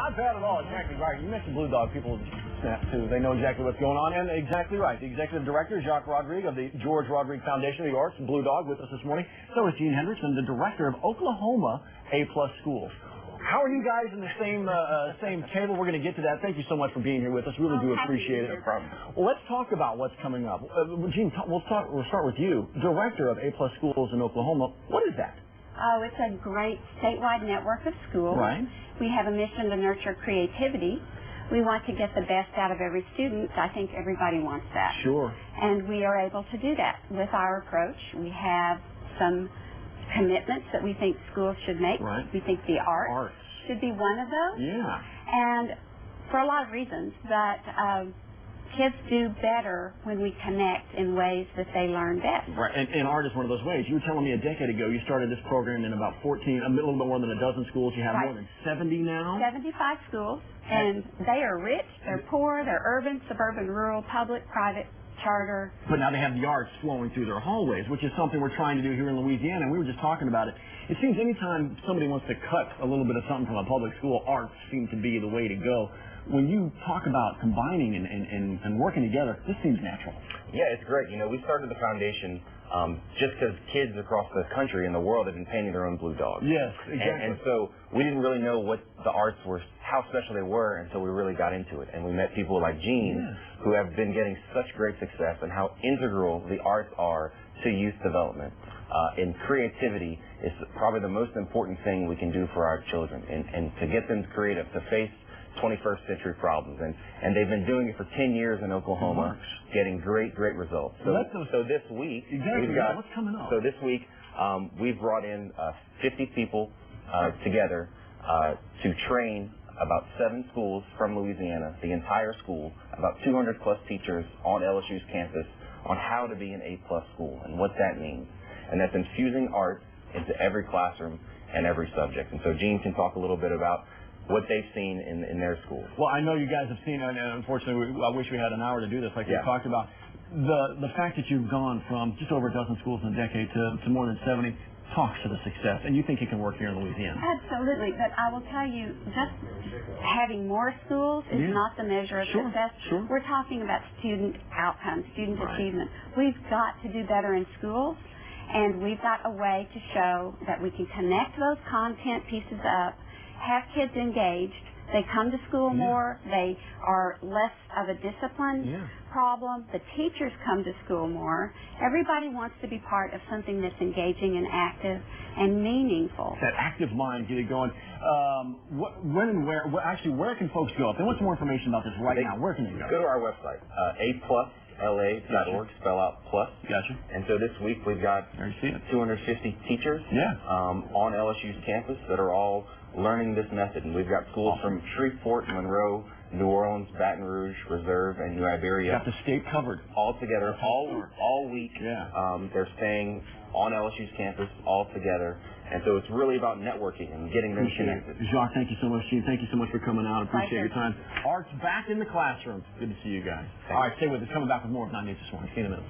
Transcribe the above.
not bad at all. Exactly right. You mentioned Blue Dog. People snap too. They know exactly what's going on. And exactly right. The executive director, Jacques Rodrigue of the George Rodrigue Foundation of the Arts, Blue Dog, with us this morning. So is Jean Hendrickson, the director of Oklahoma A+ Schools. How are you guys in the same table? We're going to get to that. Thank you so much for being here with us. Really do appreciate it. No problem. Well, let's talk about what's coming up. Jean, we'll start with you, director of A+ Schools in Oklahoma. What is that? Oh, it's a great statewide network of schools. Right. We have a mission to nurture creativity. We want to get the best out of every student. I think everybody wants that. Sure. And we are able to do that with our approach. We have some commitments that we think schools should make. Right. We think the arts should be one of those. Yeah. And for a lot of reasons, but kids do better when we connect in ways that they learn best. Right, and art is one of those ways. You were telling me a decade ago you started this program in about 14, a little bit more than a dozen schools. You have more than 70 now? 75 schools, and they are rich, they're poor, they're urban, suburban, rural, public, private, charter. But now they have the arts flowing through their hallways, which is something we're trying to do here in Louisiana, and we were just talking about it. It seems anytime somebody wants to cut a little bit of something from a public school, arts seem to be the way to go. When you talk about combining and working together, this seems natural. Yeah, it's great. You know, we started the foundation just because kids across the country and the world have been painting their own Blue Dogs. Yes, exactly. And so we didn't really know what the arts were, how special they were, until we really got into it. And we met people like Jean, who have been getting such great success, and how integral the arts are to youth development. And creativity is probably the most important thing we can do for our children, and to get them creative, to face 21st century problems, and they've been doing it for 10 years in Oklahoma, getting great results. So this week we've got what's coming up? So this week we've brought in 50 people together to train about 7 schools from Louisiana, the entire school, about 200 plus teachers on LSU's campus on how to be an A+ school and what that means, and that's infusing art into every classroom and every subject. And so Jean can talk a little bit about what they've seen in their schools. Well, I know you guys have seen it, and unfortunately, I wish we had an hour to do this like we talked about. The fact that you've gone from just over a dozen schools in a decade to more than 70 talks to the success, and you think it can work here in Louisiana. Absolutely, but I will tell you, just having more schools is not the measure of success. Sure. We're talking about student outcomes, student achievement. We've got to do better in schools, and we've got a way to show that we can connect those content pieces up, have kids engaged, they come to school more, they are less of a discipline problem, the teachers come to school more, everybody wants to be part of something that's engaging and active and meaningful. That active mind, get it going. When and where, where can folks go? If they want some more information about this now, where can they go? Go to our website, aplusla.org, spell out plus. Gotcha. And so this week we've got 250 teachers on LSU's campus that are all learning this method. And we've got schools from Shreveport, Monroe, New Orleans, Baton Rouge, Reserve, and New Iberia. Got the state covered. All together, all week. They're staying on LSU's campus all together. And so it's really about networking and getting them connected. Jacques, thank you so much, Jean. Thank you so much for coming out. Appreciate your time. Art's back in the classroom. Good to see you guys. All right, stay with us. Coming back with more of 9 News this morning. See you in a minute.